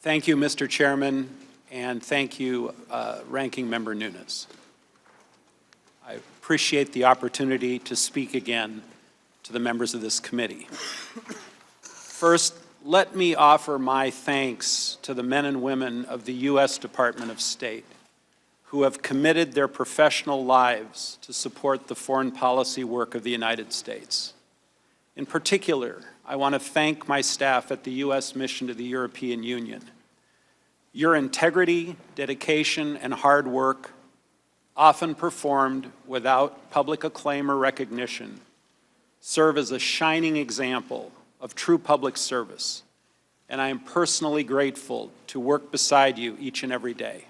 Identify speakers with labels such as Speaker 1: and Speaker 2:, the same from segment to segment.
Speaker 1: Thank you, Mr. Chairman, and thank you, Ranking Member Nunes. I appreciate the opportunity to speak again to the members of this committee. First, let me offer my thanks to the men and women of the U.S. Department of State who have committed their professional lives to support the foreign policy work of the United States. In particular, I want to thank my staff at the U.S. Mission to the European Union. Your integrity, dedication, and hard work, often performed without public acclaim or recognition, serve as a shining example of true public service, and I am personally grateful to work beside you each and every day.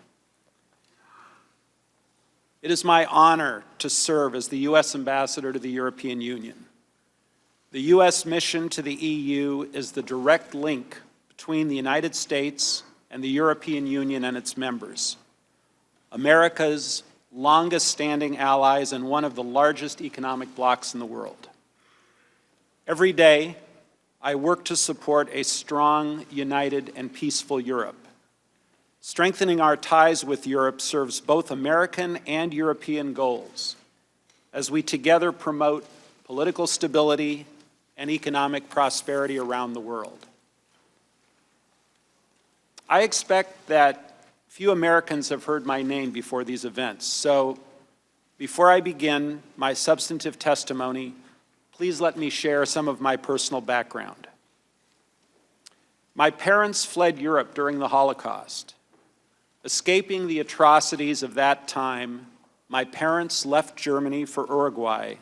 Speaker 1: It is my honor to serve as the U.S. Ambassador to the European Union. The U.S. mission to the EU is the direct link between the United States and the European Union and its members, America's longest-standing allies and one of the largest economic blocs in the world. Every day, I work to support a strong, united, and peaceful Europe. Strengthening our ties with Europe serves both American and European goals as we together promote political stability and economic prosperity around the world. I expect that few Americans have heard my name before these events, so before I begin my substantive testimony, please let me share some of my personal background. My parents fled Europe during the Holocaust. Escaping the atrocities of that time, my parents left Germany for Uruguay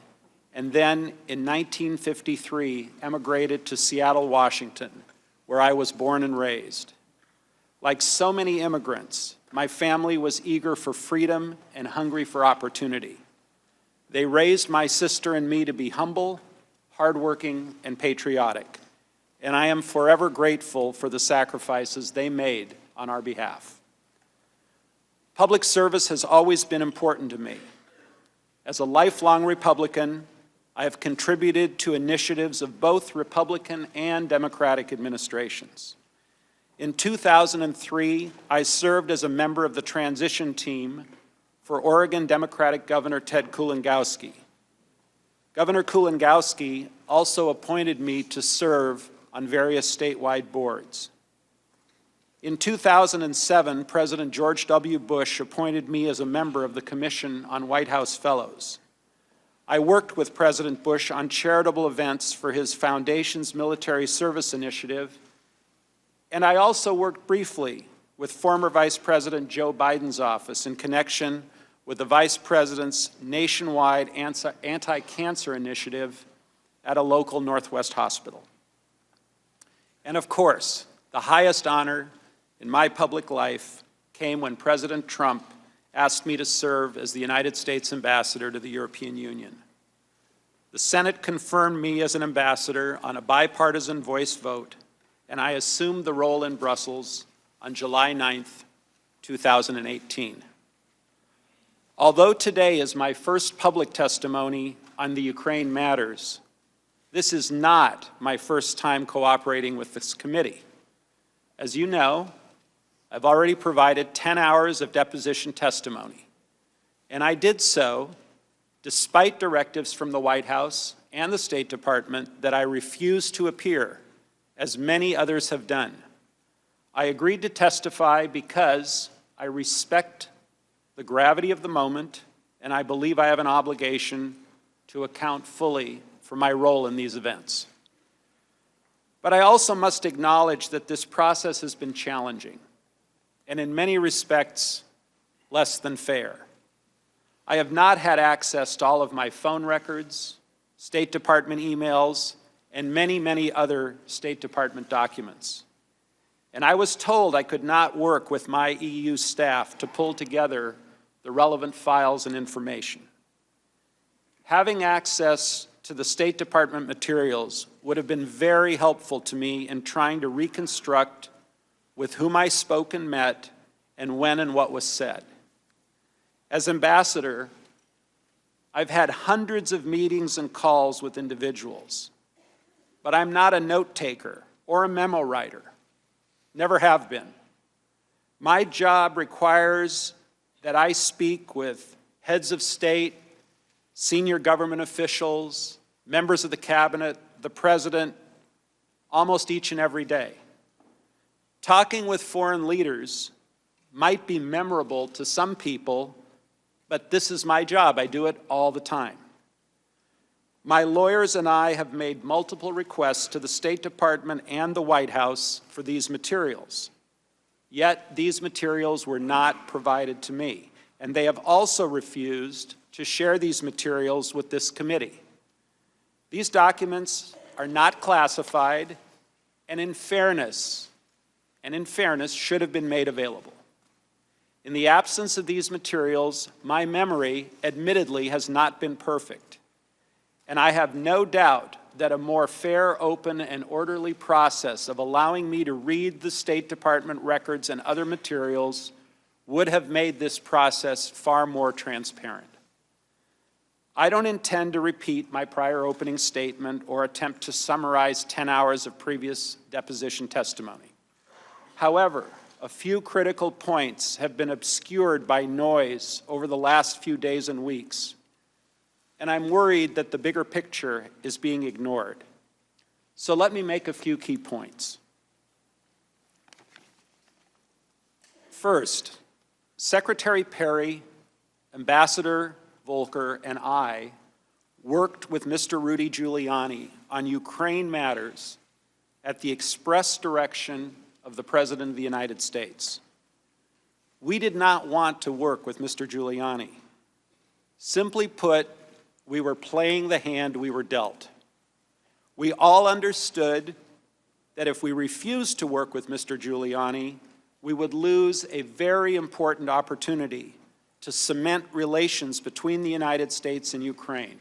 Speaker 1: and then, in 1953, emigrated to Seattle, Washington, where I was born and raised. Like so many immigrants, my family was eager for freedom and hungry for opportunity. They raised my sister and me to be humble, hardworking, and patriotic, and I am forever grateful for the sacrifices they made on our behalf. Public service has always been important to me. As a lifelong Republican, I have contributed to initiatives of both Republican and Democratic administrations. In 2003, I served as a member of the transition team for Oregon Democratic Governor Ted Kulongoski. Governor Kulongoski also appointed me to serve on various statewide boards. In 2007, President George W. Bush appointed me as a member of the Commission on White House Fellows. I worked with President Bush on charitable events for his foundation's military service initiative, and I also worked briefly with former Vice President Joe Biden's office in connection with the Vice President's nationwide anti-cancer initiative at a local Northwest hospital. And of course, the highest honor in my public life came when President Trump asked me to serve as the United States Ambassador to the European Union. The Senate confirmed me as an ambassador on a bipartisan voice vote, and I assumed the role in Brussels on July 9th, 2018. Although today is my first public testimony on the Ukraine matters, this is not my first time cooperating with this committee. As you know, I've already provided 10 hours of deposition testimony, and I did so despite directives from the White House and the State Department that I refused to appear, as many others have done. I agreed to testify because I respect the gravity of the moment, and I believe I have an obligation to account fully for my role in these events. But I also must acknowledge that this process has been challenging, and in many respects, less than fair. I have not had access to all of my phone records, State Department emails, and many, many other State Department documents. And I was told I could not work with my EU staff to pull together the relevant files and information. Having access to the State Department materials would have been very helpful to me in trying to reconstruct with whom I spoke and met, and when and what was said. As ambassador, I've had hundreds of meetings and calls with individuals, but I'm not a note taker or a memo writer. Never have been. My job requires that I speak with heads of state, senior government officials, members of the cabinet, the president, almost each and every day. Talking with foreign leaders might be memorable to some people, but this is my job. I do it all the time. My lawyers and I have made multiple requests to the State Department and the White House for these materials. Yet these materials were not provided to me, and they have also refused to share these materials with this committee. These documents are not classified, and in fairness, should have been made available. In the absence of these materials, my memory, admittedly, has not been perfect. And I have no doubt that a more fair, open, and orderly process of allowing me to read the State Department records and other materials would have made this process far more transparent. I don't intend to repeat my prior opening statement or attempt to summarize 10 hours of previous deposition testimony. However, a few critical points have been obscured by noise over the last few days and weeks, and I'm worried that the bigger picture is being ignored. So let me make a few key points. First, Secretary Perry, Ambassador Volker, and I worked with Mr. Rudy Giuliani on Ukraine matters at the express direction of the President of the United States. We did not want to work with Mr. Giuliani. Simply put, we were playing the hand we were dealt. We all understood that if we refused to work with Mr. Giuliani, we would lose a very important opportunity to cement relations between the United States and Ukraine.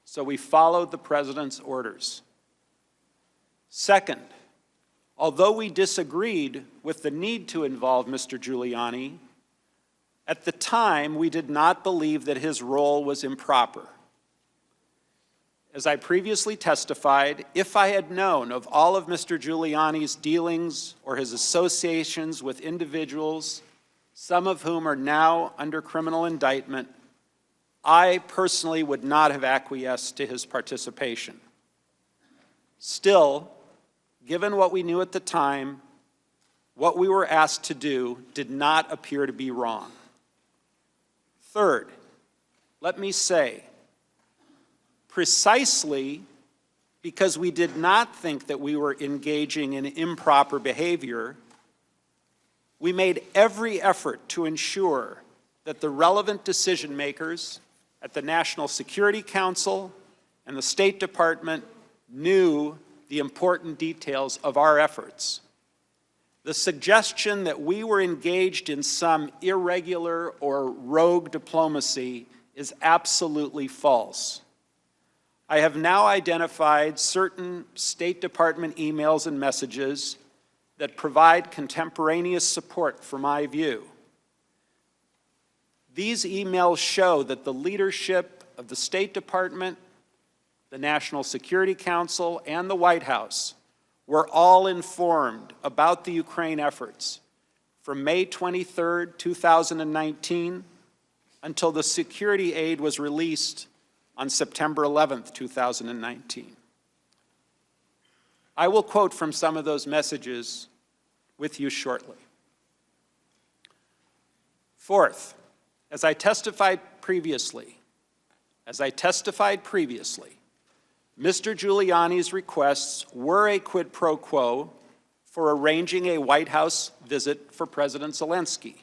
Speaker 1: So we followed the President's orders. Second, although we disagreed with the need to involve Mr. Giuliani, at the time we did not believe that his role was improper. As I previously testified, if I had known of all of Mr. Giuliani's dealings or his associations with individuals, some of whom are now under criminal indictment, I personally would not have acquiesced to his participation. Still, given what we knew at the time, what we were asked to do did not appear to be wrong. Third, let me say, precisely because we did not think that we were engaging in improper behavior, we made every effort to ensure that the relevant decision makers at the National Security Council and the State Department knew the important details of our efforts. The suggestion that we were engaged in some irregular or rogue diplomacy is absolutely false. I have now identified certain State Department emails and messages that provide contemporaneous support for my view. These emails show that the leadership of the State Department, the National Security Council, and the White House were all informed about the Ukraine efforts from May 23, 2019, until the security aid was released on September 11, 2019. I will quote from some of those messages with you shortly. Fourth, as I testified previously, Mr. Giuliani's requests were a quid pro quo for arranging a White House visit for President Zelensky.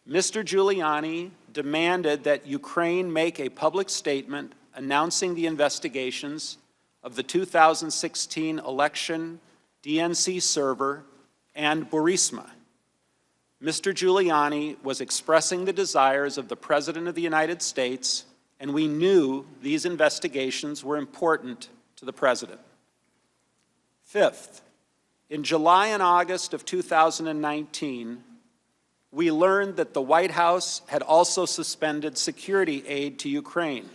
Speaker 1: Mr. Giuliani demanded that Ukraine make a public statement announcing the investigations of the 2016 election, DNC server, and Burisma. Mr. Giuliani was expressing the desires of the President of the United States, and we knew these investigations were important to the President. Fifth, in July and August of 2019, we learned that the White House had also suspended security aid to Ukraine.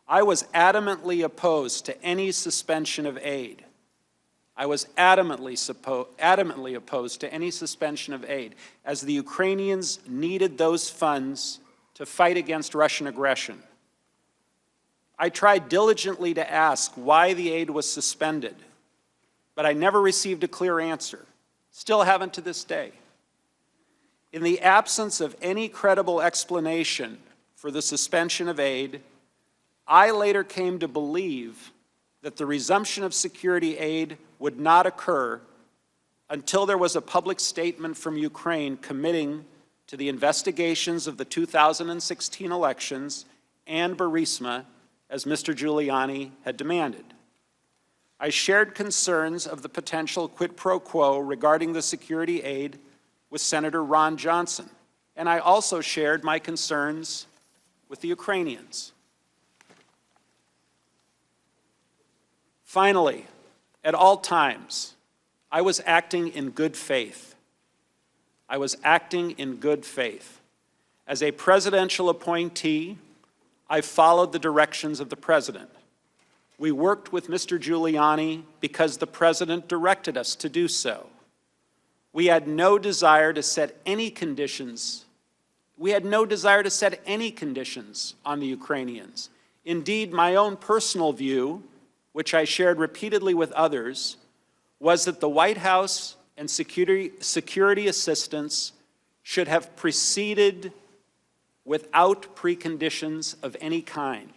Speaker 1: I was adamantly opposed to any suspension of aid. I was adamantly opposed to any suspension of aid, as the Ukrainians needed those funds to fight against Russian aggression. I tried diligently to ask why the aid was suspended, but I never received a clear answer. Still haven't to this day. In the absence of any credible explanation for the suspension of aid, I later came to believe that the resumption of security aid would not occur until there was a public statement from Ukraine committing to the investigations of the 2016 elections and Burisma, as Mr. Giuliani had demanded. I shared concerns of the potential quid pro quo regarding the security aid with Senator Ron Johnson, and I also shared my concerns with the Ukrainians. Finally, at all times, I was acting in good faith. I was acting in good faith. As a presidential appointee, I followed the directions of the president. We worked with Mr. Giuliani because the president directed us to do so. We had no desire to set any conditions. We had no desire to set any conditions on the Ukrainians. Indeed, my own personal view, which I shared repeatedly with others, was that the White House and security assistance should have proceeded without preconditions of any kind.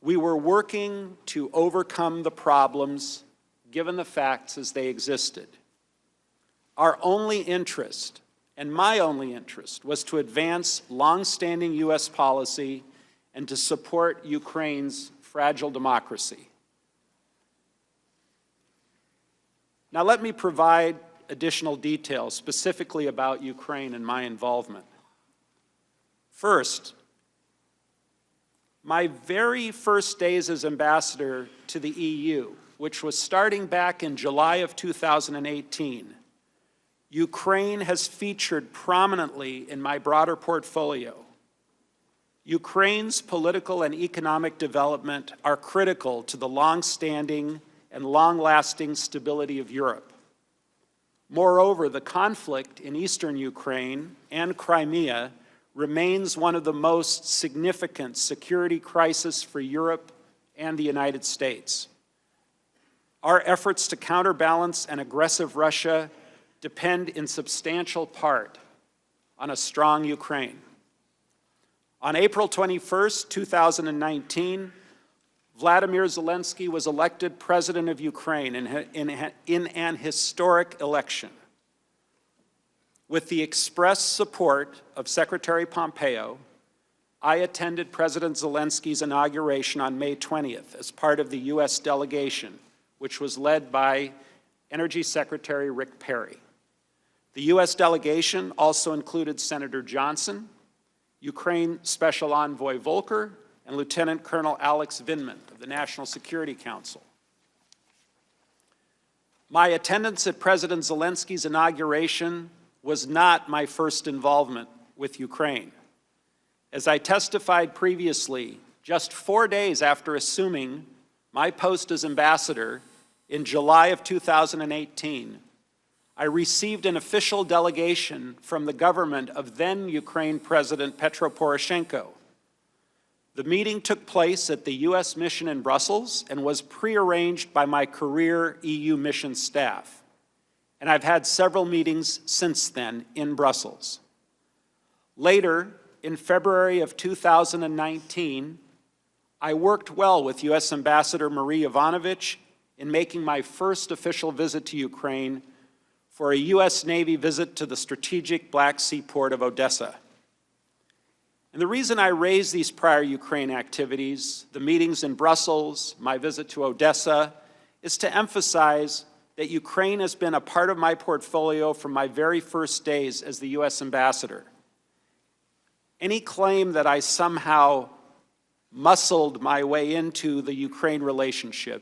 Speaker 1: We were working to overcome the problems given the facts as they existed. Our only interest, and my only interest, was to advance long-standing U.S. policy and to support Ukraine's fragile democracy. Now let me provide additional details specifically about Ukraine and my involvement. First, my very first days as ambassador to the EU, which was starting back in July of 2018, Ukraine has featured prominently in my broader portfolio. Ukraine's political and economic development are critical to the long-standing and long-lasting stability of Europe. Moreover, the conflict in eastern Ukraine and Crimea remains one of the most significant security crises for Europe and the United States. Our efforts to counterbalance an aggressive Russia depend in substantial part on a strong Ukraine. On April 21st, 2019, Vladimir Zelensky was elected president of Ukraine in an historic election. With the express support of Secretary Pompeo, I attended President Zelensky's inauguration on May 20th as part of the U.S. delegation, which was led by Energy Secretary Rick Perry. The U.S. delegation also included Senator Johnson, Ukraine Special Envoy Volker, and Lieutenant Colonel Alex Vindman of the National Security Council. My attendance at President Zelensky's inauguration was not my first involvement with Ukraine. As I testified previously, just 4 days after assuming my post as ambassador in July of 2018, I received an official delegation from the government of then Ukraine President Petro Poroshenko. The meeting took place at the U.S. mission in Brussels and was prearranged by my career EU mission staff. And I've had several meetings since then in Brussels. Later, in February of 2019, I worked well with U.S. Ambassador Marie Yovanovitch in making my first official visit to Ukraine for a U.S. Navy visit to the strategic Black Sea port of Odessa. And the reason I raise these prior Ukraine activities, the meetings in Brussels, my visit to Odessa, is to emphasize that Ukraine has been a part of my portfolio from my very first days as the U.S. ambassador. Any claim that I somehow muscled my way into the Ukraine relationship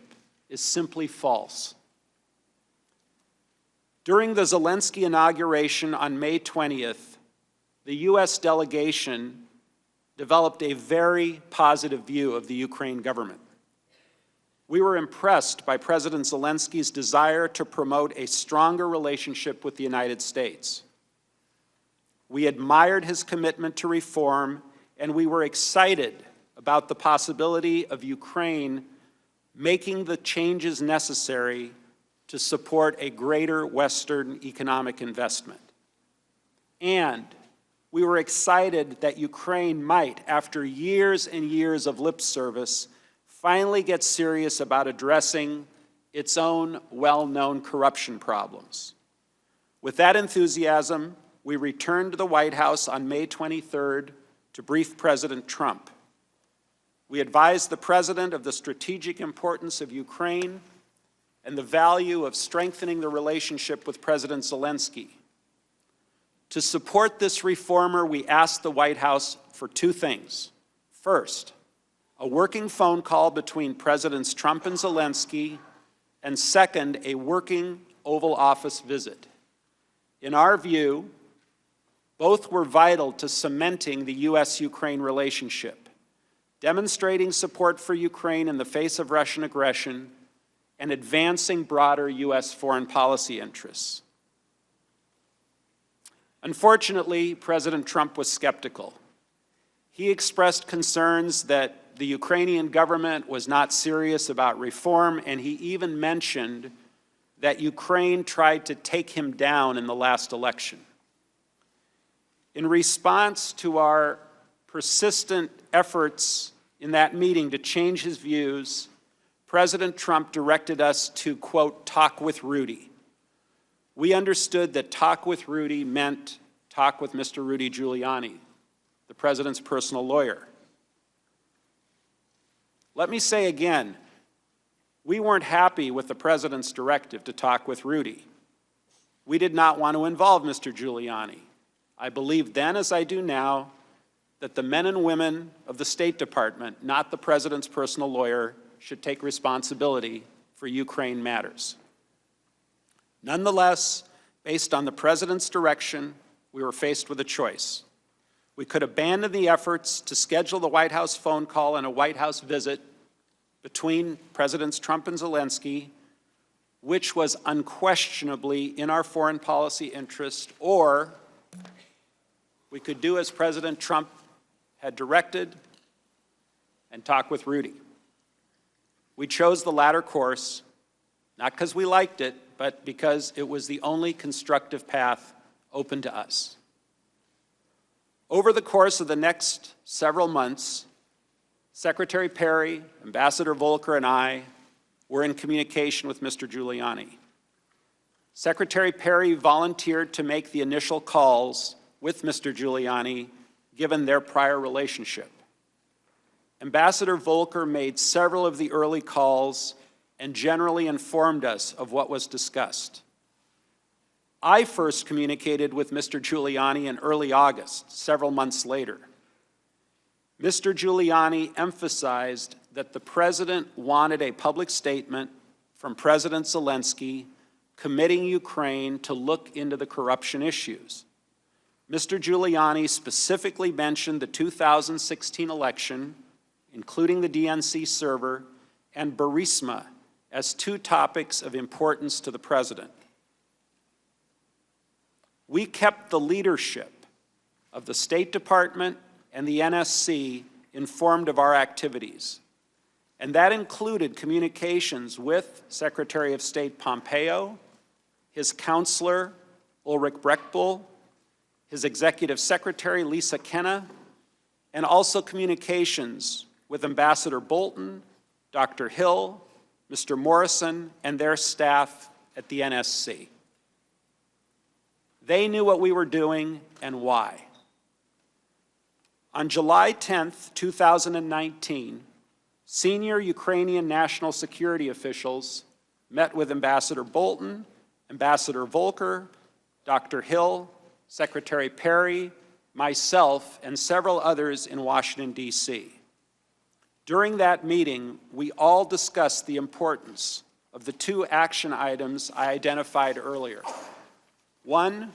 Speaker 1: is simply false. During the Zelensky inauguration on May 20th, the U.S. delegation developed a very positive view of the Ukraine government. We were impressed by President Zelensky's desire to promote a stronger relationship with the United States. We admired his commitment to reform, and we were excited about the possibility of Ukraine making the changes necessary to support a greater Western economic investment. And we were excited that Ukraine might, after years and years of lip service, finally get serious about addressing its own well-known corruption problems. With that enthusiasm, we returned to the White House on May 23rd to brief President Trump. We advised the President of the strategic importance of Ukraine and the value of strengthening the relationship with President Zelensky. To support this reformer, we asked the White House for two things. First, a working phone call between Presidents Trump and Zelensky, and second, a working Oval Office visit. In our view, both were vital to cementing the U.S.-Ukraine relationship, demonstrating support for Ukraine in the face of Russian aggression, and advancing broader U.S. foreign policy interests. Unfortunately, President Trump was skeptical. He expressed concerns that the Ukrainian government was not serious about reform, and he even mentioned that Ukraine tried to take him down in the last election. In response to our persistent efforts in that meeting to change his views, President Trump directed us to, quote, talk with Rudy. We understood that talk with Rudy meant talk with Mr. Rudy Giuliani, the president's personal lawyer. Let me say again, we weren't happy with the president's directive to talk with Rudy. We did not want to involve Mr. Giuliani. I believed then, as I do now, that the men and women of the State Department, not the president's personal lawyer, should take responsibility for Ukraine matters. Nonetheless, based on the president's direction, we were faced with a choice. We could abandon the efforts to schedule the White House phone call and a White House visit between Presidents Trump and Zelensky, which was unquestionably in our foreign policy interest, or we could do as President Trump had directed and talk with Rudy. We chose the latter course, not because we liked it, but because it was the only constructive path open to us. Over the course of the next several months, Secretary Perry, Ambassador Volker, and I were in communication with Mr. Giuliani. Secretary Perry volunteered to make the initial calls with Mr. Giuliani, given their prior relationship. Ambassador Volker made several of the early calls and generally informed us of what was discussed. I first communicated with Mr. Giuliani in early August, several months later. Mr. Giuliani emphasized that the president wanted a public statement from President Zelensky committing Ukraine to look into the corruption issues. Mr. Giuliani specifically mentioned the 2016 election, including the DNC server, and Burisma as two topics of importance to the president. We kept the leadership of the State Department and the NSC informed of our activities, and that included communications with Secretary of State Pompeo, his counselor Ulrich Brechtbull, his executive secretary Lisa Kenna, and also communications with Ambassador Bolton, Dr. Hill, Mr. Morrison, and their staff at the NSC. They knew what we were doing and why. On July 10th, 2019, senior Ukrainian national security officials met with Ambassador Bolton, Ambassador Volker, Dr. Hill, Secretary Perry, myself, and several others in Washington, D.C. During that meeting, we all discussed the importance of the two action items I identified earlier. One,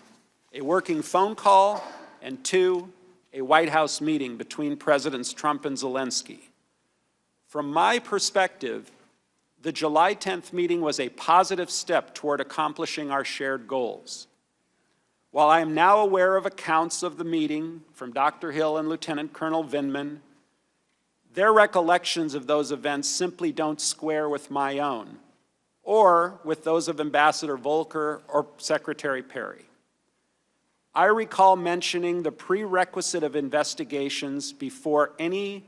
Speaker 1: a working phone call, and two, a White House meeting between Presidents Trump and Zelensky. From my perspective, the July 10th meeting was a positive step toward accomplishing our shared goals. While I am now aware of accounts of the meeting from Dr. Hill and Lieutenant Colonel Vindman, their recollections of those events simply don't square with my own, or with those of Ambassador Volker or Secretary Perry. I recall mentioning the prerequisite of investigations before any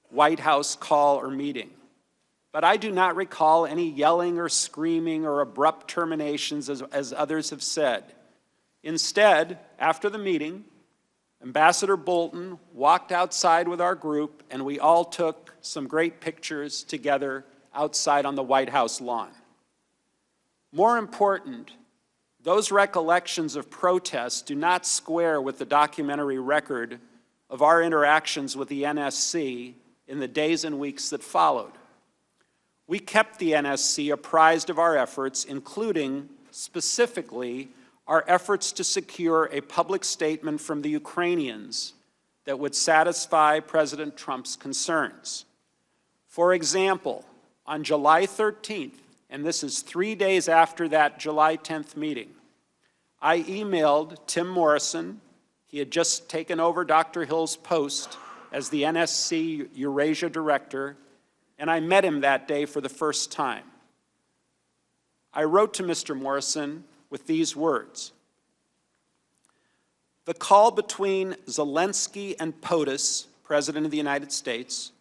Speaker 1: White House call or meeting, but I do not recall any yelling or screaming or abrupt terminations as others have said. Instead, after the meeting, Ambassador Bolton walked outside with our group and we all took some great pictures together outside on the White House lawn. More important, those recollections of protests do not square with the documentary record of our interactions with the NSC in the days and weeks that followed. We kept the NSC apprised of our efforts, including, specifically, our efforts to secure a public statement from the Ukrainians that would satisfy President Trump's concerns. For example, on July 13th, and this is 3 days after that July 10th meeting, I emailed Tim Morrison. He had just taken over Dr. Hill's post as the NSC Eurasia Director, and I met him that day for the first time. I wrote to Mr. Morrison with these words: "The call between Zelensky and POTUS, President of the United States,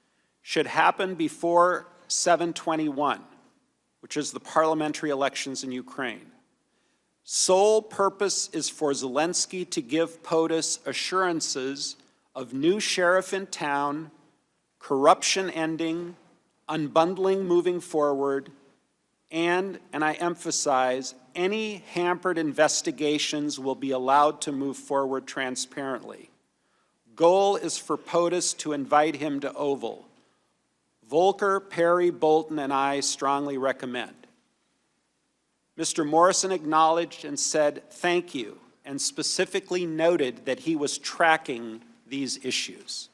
Speaker 1: should happen before 7/21, which is the parliamentary elections in Ukraine. Sole purpose is for Zelensky to give POTUS assurances of new sheriff in town, corruption ending, unbundling moving forward, and I emphasize, any hampered investigations will be allowed to move forward transparently. Goal is for POTUS to invite him to Oval. Volker, Perry, Bolton, and I strongly recommend." Mr. Morrison acknowledged and said thank you, and specifically noted that he was tracking these issues.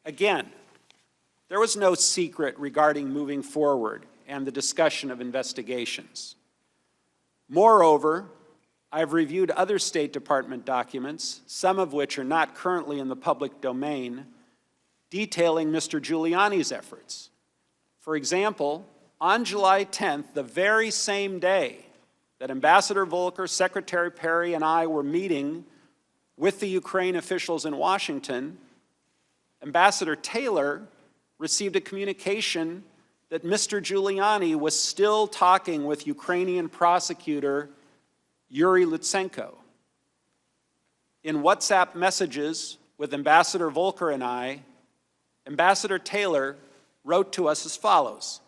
Speaker 1: Again, there was no secret regarding moving forward and the discussion of investigations. Moreover, I've reviewed other State Department documents, some of which are not currently in the public domain, detailing Mr. Giuliani's efforts. For example, on July 10th, the very same day that Ambassador Volker, Secretary Perry, and I were meeting with the Ukraine officials in Washington, Ambassador Taylor received a communication that Mr. Giuliani was still talking with Ukrainian prosecutor Yuri Lutsenko. In WhatsApp messages with Ambassador Volker and I, Ambassador Taylor wrote to us as follows: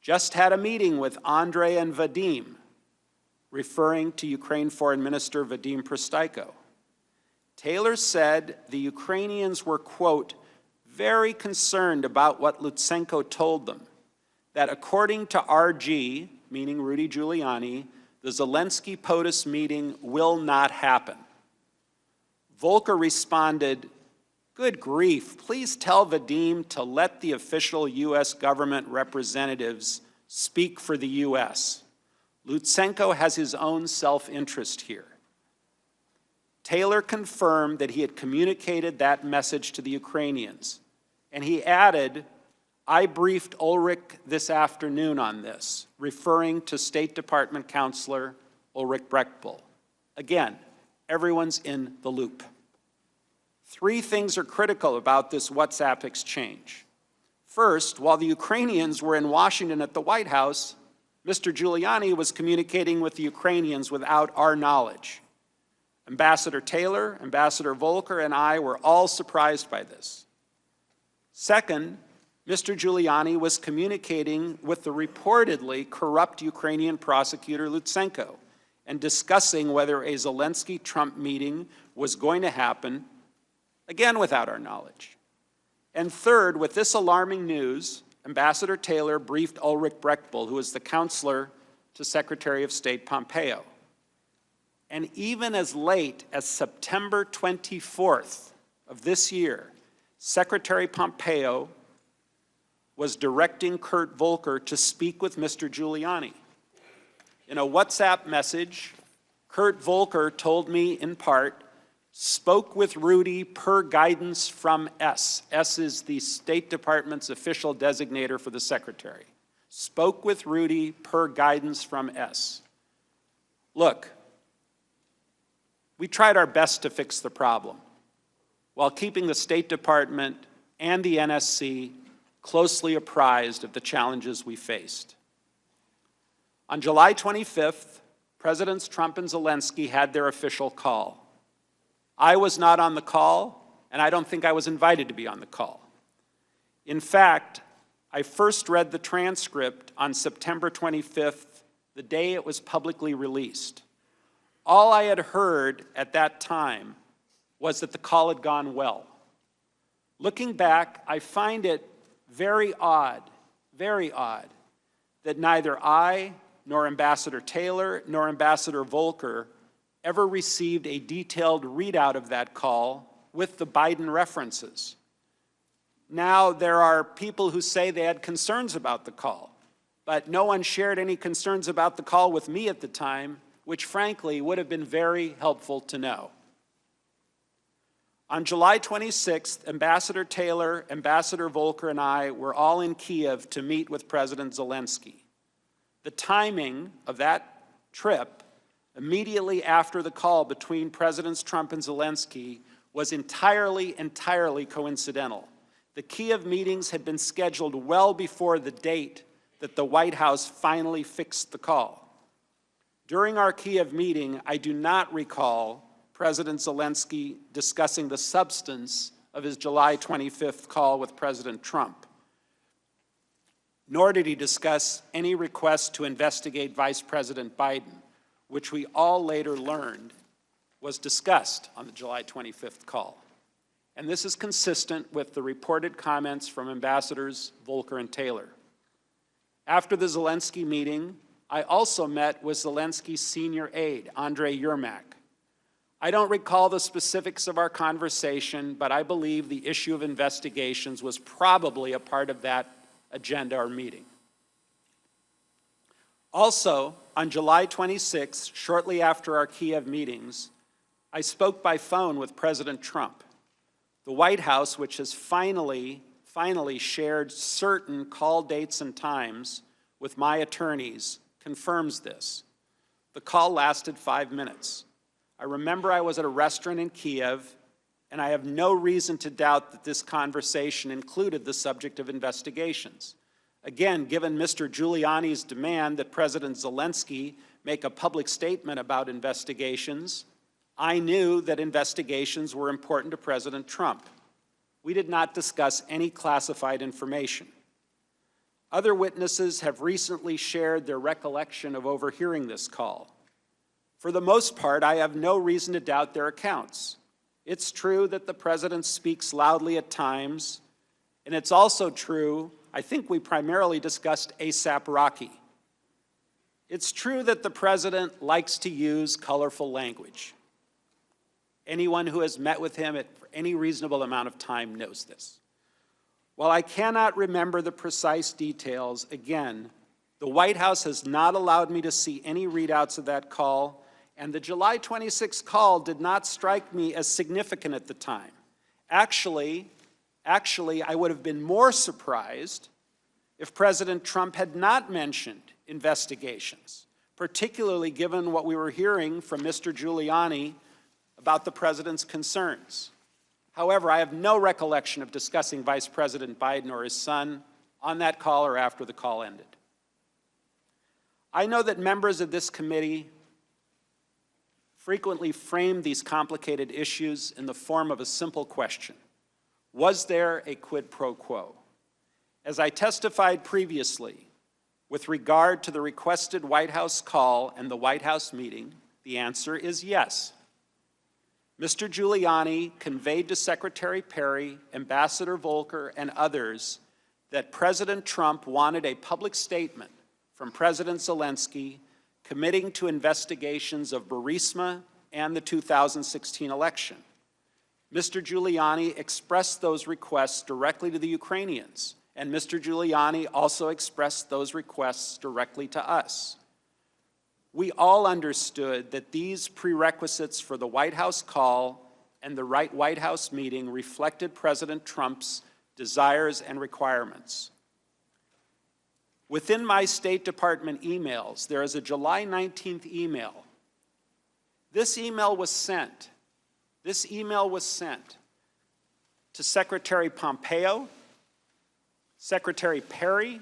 Speaker 1: "Just had a meeting with Andrei and Vadim," referring to Ukraine Foreign Minister Vadim Prystaiko. Taylor said the Ukrainians were, quote, "very concerned about what Lutsenko told them, that according to RG," meaning Rudy Giuliani, "the Zelensky-POTUS meeting will not happen." Volker responded, "Good grief, please tell Vadim to let the official U.S. government representatives speak for the U.S. Lutsenko has his own self-interest here." Taylor confirmed that he had communicated that message to the Ukrainians, and he added, "I briefed Ulrich this afternoon on this," referring to State Department Counselor Ulrich Brechtbull. Again, everyone's in the loop. 3 things are critical about this WhatsApp exchange. First, while the Ukrainians were in Washington at the White House, Mr. Giuliani was communicating with the Ukrainians without our knowledge. Ambassador Taylor, Ambassador Volker, and I were all surprised by this. Second, Mr. Giuliani was communicating with the reportedly corrupt Ukrainian prosecutor Lutsenko and discussing whether a Zelensky-Trump meeting was going to happen, again without our knowledge. And third, with this alarming news, Ambassador Taylor briefed Ulrich Brechtbull, who is the counselor to Secretary of State Pompeo. And even as late as September 24th of this year, Secretary Pompeo was directing Kurt Volker to speak with Mr. Giuliani. In a WhatsApp message, Kurt Volker told me in part, spoke with Rudy per guidance from S. S is the State Department's official designator for the Secretary. Spoke with Rudy per guidance from S. Look, we tried our best to fix the problem while keeping the State Department and the NSC closely apprised of the challenges we faced. On July 25th, Presidents Trump and Zelensky had their official call. I was not on the call, and I don't think I was invited to be on the call. In fact, I first read the transcript on September 25th, the day it was publicly released. All I had heard at that time was that the call had gone well. Looking back, I find it very odd, that neither I, nor Ambassador Taylor, nor Ambassador Volker ever received a detailed readout of that call with the Biden references. Now, there are people who say they had concerns about the call, but no one shared any concerns about the call with me at the time, which frankly would have been very helpful to know. On July 26th, Ambassador Taylor, Ambassador Volker, and I were all in Kiev to meet with President Zelensky. The timing of that trip, immediately after the call between Presidents Trump and Zelensky, was entirely coincidental. The Kiev meetings had been scheduled well before the date that the White House finally fixed the call. During our Kiev meeting, I do not recall President Zelensky discussing the substance of his July 25th call with President Trump, nor did he discuss any request to investigate Vice President Biden, which we all later learned was discussed on the July 25th call. And this is consistent with the reported comments from Ambassadors Volker and Taylor. After the Zelensky meeting, I also met with Zelensky's senior aide, Andrei Yermak. I don't recall the specifics of our conversation, but I believe the issue of investigations was probably a part of that agenda or meeting. Also, on July 26th, shortly after our Kiev meetings, I spoke by phone with President Trump. The White House, which has finally shared certain call dates and times with my attorneys, confirms this. The call lasted 5 minutes. I remember I was at a restaurant in Kiev, and I have no reason to doubt that this conversation included the subject of investigations. Again, given Mr. Giuliani's demand that President Zelensky make a public statement about investigations, I knew that investigations were important to President Trump. We did not discuss any classified information. Other witnesses have recently shared their recollection of overhearing this call. For the most part, I have no reason to doubt their accounts. It's true that the president speaks loudly at times, and it's also true, I think we primarily discussed ASAP Rocky. It's true that the president likes to use colorful language. Anyone who has met with him for any reasonable amount of time knows this. While I cannot remember the precise details, again, the White House has not allowed me to see any readouts of that call, and the July 26th call did not strike me as significant at the time. Actually, I would have been more surprised if President Trump had not mentioned investigations, particularly given what we were hearing from Mr. Giuliani about the president's concerns. However, I have no recollection of discussing Vice President Biden or his son on that call or after the call ended. I know that members of this committee frequently frame these complicated issues in the form of a simple question: was there a quid pro quo? As I testified previously, with regard to the requested White House call and the White House meeting, the answer is yes. Mr. Giuliani conveyed to Secretary Perry, Ambassador Volker, and others that President Trump wanted a public statement from President Zelensky committing to investigations of Burisma and the 2016 election. Mr. Giuliani expressed those requests directly to the Ukrainians, and Mr. Giuliani also expressed those requests directly to us. We all understood that these prerequisites for the White House call and the White House meeting reflected President Trump's desires and requirements. Within my State Department emails, there is a July 19th email. This email was sent to Secretary Pompeo, Secretary Perry,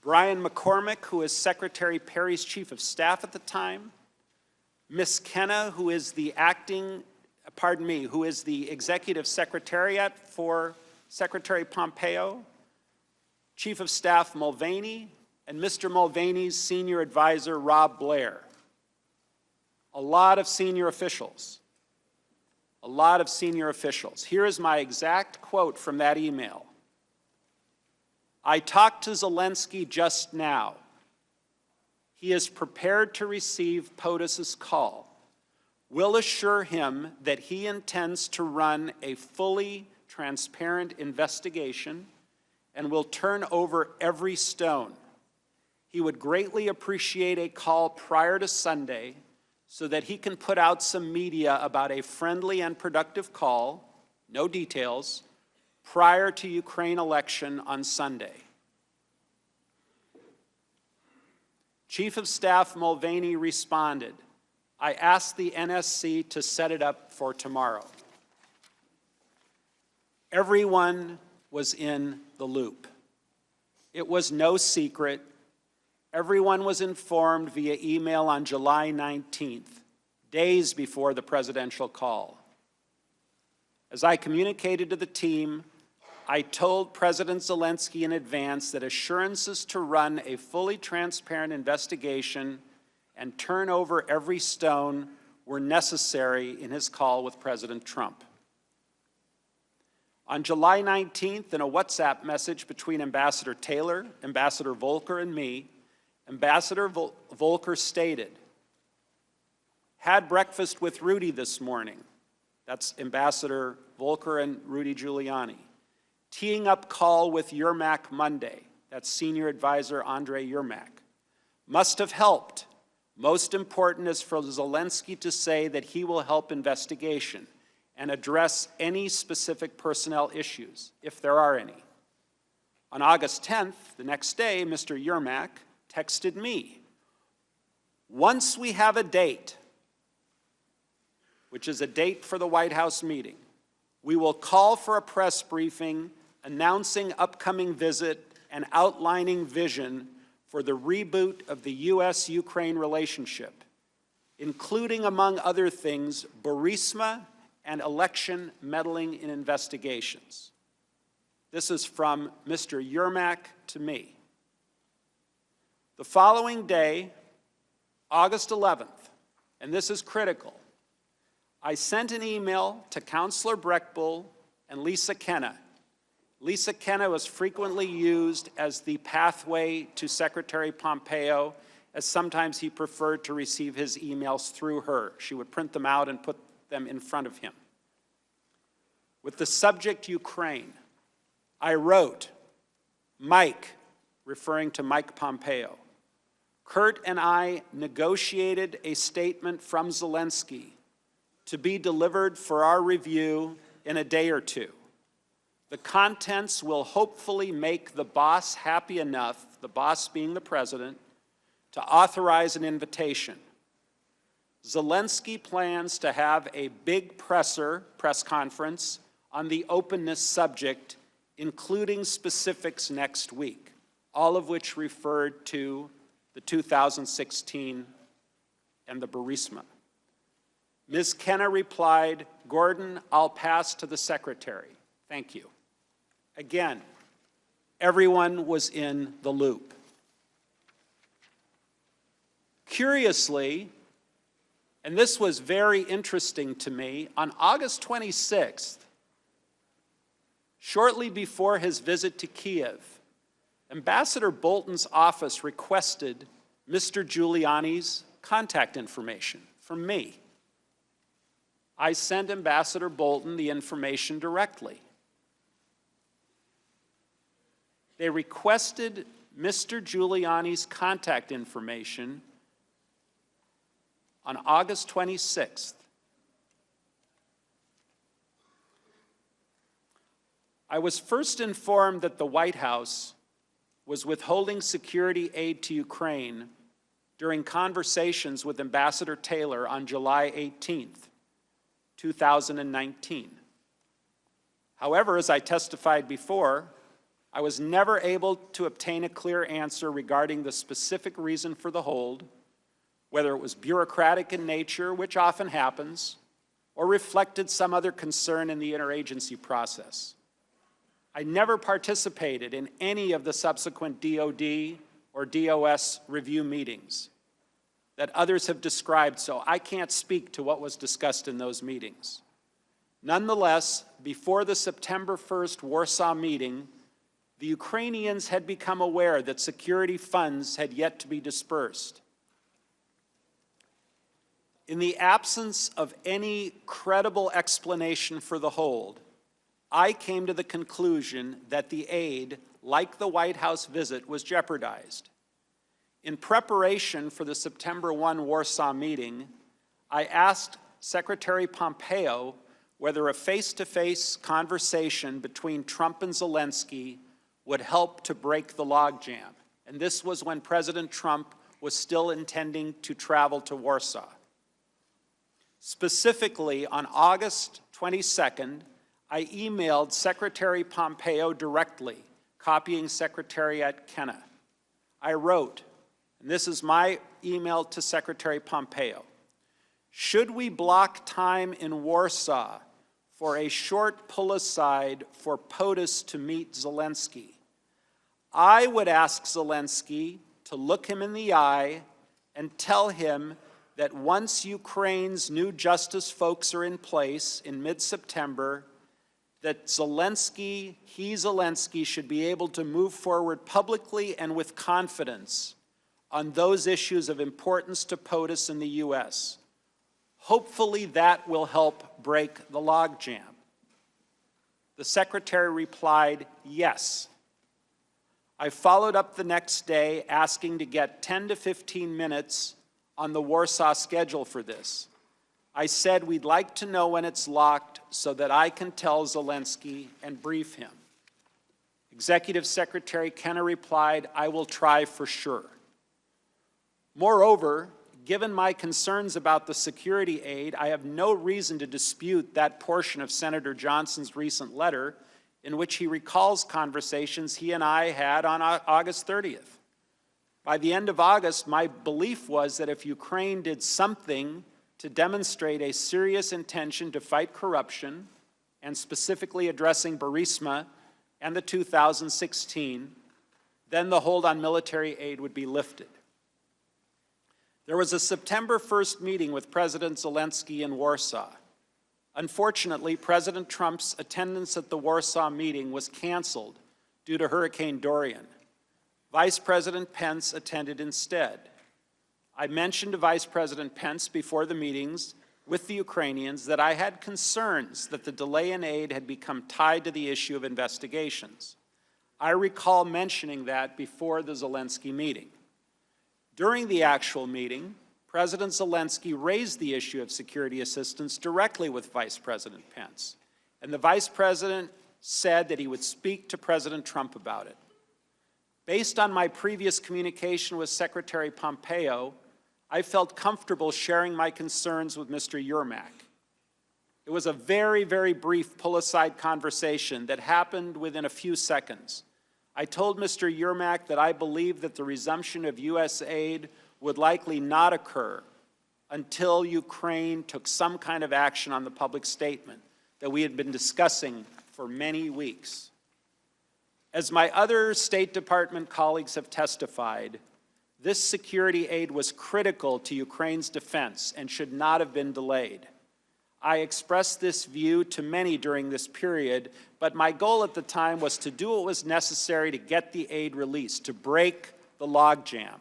Speaker 1: Brian McCormick, who is Secretary Perry's chief of staff at the time, Ms. Kenna, who is the executive secretariat for Secretary Pompeo, Chief of Staff Mulvaney, and Mr. Mulvaney's senior advisor, Rob Blair. A lot of senior officials. Here is my exact quote from that email. I talked to Zelensky just now. He is prepared to receive POTUS's call. We'll assure him that he intends to run a fully transparent investigation and will turn over every stone. He would greatly appreciate a call prior to Sunday so that he can put out some media about a friendly and productive call, no details, prior to Ukraine election on Sunday. Chief of Staff Mulvaney responded, I asked the NSC to set it up for tomorrow. Everyone was in the loop. It was no secret. Everyone was informed via email on July 19th, days before the presidential call. As I communicated to the team, I told President Zelensky in advance that assurances to run a fully transparent investigation and turn over every stone were necessary in his call with President Trump. On July 19th, in a WhatsApp message between Ambassador Taylor, Ambassador Volker, and me, Ambassador Volker stated, had breakfast with Rudy this morning. That's Ambassador Volker and Rudy Giuliani. Teeing up call with Yermak Monday. That's Senior Advisor Andrei Yermak. Must have helped. Most important is for Zelensky to say that he will help investigation and address any specific personnel issues, if there are any. On August 10th, the next day, Mr. Yermak texted me, once we have a date, which is a date for the White House meeting, we will call for a press briefing announcing upcoming visit and outlining vision for the reboot of the U.S.-Ukraine relationship, including, among other things, Burisma and election meddling in investigations. This is from Mr. Yermak to me. The following day, August 11th, and this is critical, I sent an email to Counselor Breckbull and Lisa Kenna. Lisa Kenna was frequently used as the pathway to Secretary Pompeo, as sometimes he preferred to receive his emails through her. She would print them out and put them in front of him. With the subject Ukraine, I wrote, Mike, referring to Mike Pompeo, Kurt and I negotiated a statement from Zelensky to be delivered for our review in a day or two. The contents will hopefully make the boss happy enough, the boss being the president, to authorize an invitation. Zelensky plans to have a big press conference on the openness subject, including specifics next week, all of which referred to the 2016 and the Burisma. Ms. Kenna replied, Gordon, I'll pass to the secretary. Thank you. Again, everyone was in the loop. Curiously, and this was very interesting to me, on August 26th, shortly before his visit to Kiev, Ambassador Bolton's office requested Mr. Giuliani's contact information from me. I sent Ambassador Bolton the information directly. They requested Mr. Giuliani's contact information on August 26th. I was first informed that the White House was withholding security aid to Ukraine during conversations with Ambassador Taylor on July 18th, 2019. However, as I testified before, I was never able to obtain a clear answer regarding the specific reason for the hold, whether it was bureaucratic in nature, which often happens, or reflected some other concern in the interagency process. I never participated in any of the subsequent DOD or DOS review meetings that others have described, so I can't speak to what was discussed in those meetings. Nonetheless, before the September 1st Warsaw meeting, the Ukrainians had become aware that security funds had yet to be dispersed. In the absence of any credible explanation for the hold, I came to the conclusion that the aid, like the White House visit, was jeopardized. In preparation for the September 1 Warsaw meeting, I asked Secretary Pompeo whether a face-to-face conversation between Trump and Zelensky would help to break the logjam. And this was when President Trump was still intending to travel to Warsaw. Specifically, on August 22nd, I emailed Secretary Pompeo directly, copying Secretary Kenna. I wrote, and this is my email to Secretary Pompeo, should we block time in Warsaw for a short pull-aside for POTUS to meet Zelensky? I would ask Zelensky to look him in the eye and tell him that once Ukraine's new justice folks are in place in mid-September, that Zelensky should be able to move forward publicly and with confidence on those issues of importance to POTUS in the U.S. Hopefully that will help break the logjam. The Secretary replied, yes. I followed up the next day asking to get 10 to 15 minutes on the Warsaw schedule for this. I said we'd like to know when it's locked so that I can tell Zelensky and brief him. Executive Secretary Kenna replied, I will try for sure. Moreover, given my concerns about the security aid, I have no reason to dispute that portion of Senator Johnson's recent letter in which he recalls conversations he and I had on August 30th. By the end of August, my belief was that if Ukraine did something to demonstrate a serious intention to fight corruption, and specifically addressing Burisma and the 2016, then the hold on military aid would be lifted. There was a September 1st meeting with President Zelensky in Warsaw. Unfortunately, President Trump's attendance at the Warsaw meeting was canceled due to Hurricane Dorian. Vice President Pence attended instead. I mentioned to Vice President Pence before the meetings with the Ukrainians that I had concerns that the delay in aid had become tied to the issue of investigations. I recall mentioning that before the Zelensky meeting. During the actual meeting, President Zelensky raised the issue of security assistance directly with Vice President Pence, and the Vice President said that he would speak to President Trump about it. Based on my previous communication with Secretary Pompeo, I felt comfortable sharing my concerns with Mr. Yermak. It was a very, very brief pull-aside conversation that happened within a few seconds. I told Mr. Yermak that I believed that the resumption of U.S. aid would likely not occur until Ukraine took some kind of action on the public statement that we had been discussing for many weeks. As my other State Department colleagues have testified, this security aid was critical to Ukraine's defense and should not have been delayed. I expressed this view to many during this period, but my goal at the time was to do what was necessary to get the aid released, to break the logjam.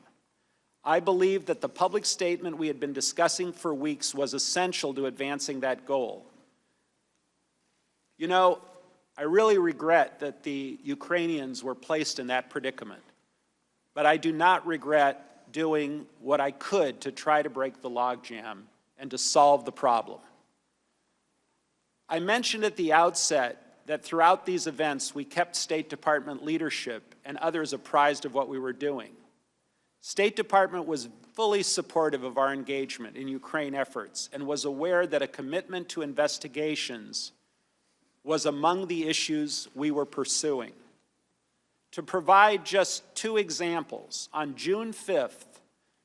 Speaker 1: I believed that the public statement we had been discussing for weeks was essential to advancing that goal. You know, I really regret that the Ukrainians were placed in that predicament, but I do not regret doing what I could to try to break the logjam and to solve the problem. I mentioned at the outset that throughout these events, we kept State Department leadership and others apprised of what we were doing. State Department was fully supportive of our engagement in Ukraine efforts and was aware that a commitment to investigations was among the issues we were pursuing. To provide just two examples, on June 5th,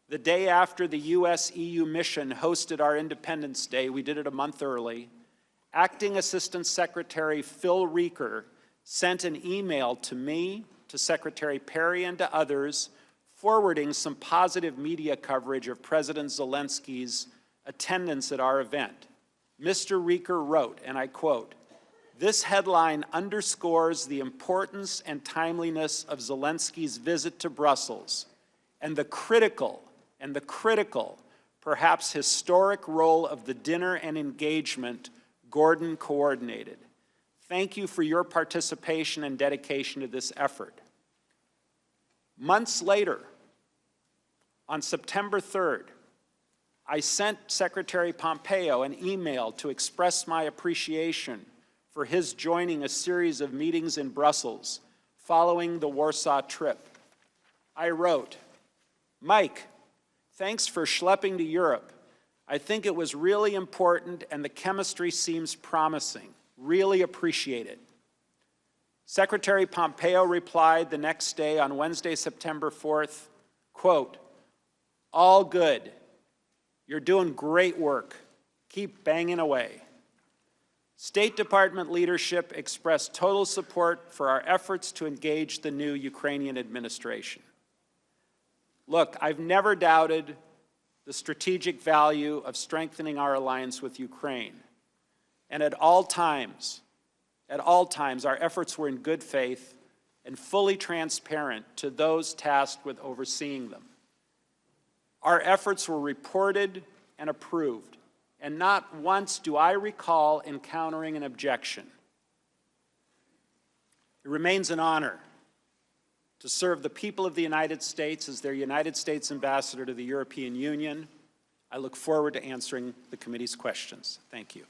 Speaker 1: the day after the US-EU mission hosted our Independence Day, we did it a month early, Acting Assistant Secretary Phil Reeker sent an email to me, to Secretary Perry, and to others, forwarding some positive media coverage of President Zelensky's attendance at our event. Mr. Reeker wrote, and I quote, "This headline underscores the importance and timeliness of Zelensky's visit to Brussels and the critical, perhaps historic role of the dinner and engagement Gordon coordinated. Thank you for your participation and dedication to this effort." Months later, on September 3rd, I sent Secretary Pompeo an email to express my appreciation for his joining a series of meetings in Brussels following the Warsaw trip. I wrote, "Mike, thanks for schlepping to Europe. I think it was really important and the chemistry seems promising. Really appreciate it." Secretary Pompeo replied the next day on Wednesday, September 4th, quote, "All good. You're doing great work. Keep banging away." State Department leadership expressed total support for our efforts to engage the new Ukrainian administration. Look, I've never doubted the strategic value of strengthening our alliance with Ukraine. And at all times, our efforts were in good faith and fully transparent to those tasked with overseeing them. Our efforts were reported and approved, and not once do I recall encountering an objection. It remains an honor to serve the people of the United States as their United States ambassador to the European Union. I look forward to answering the committee's questions. Thank you.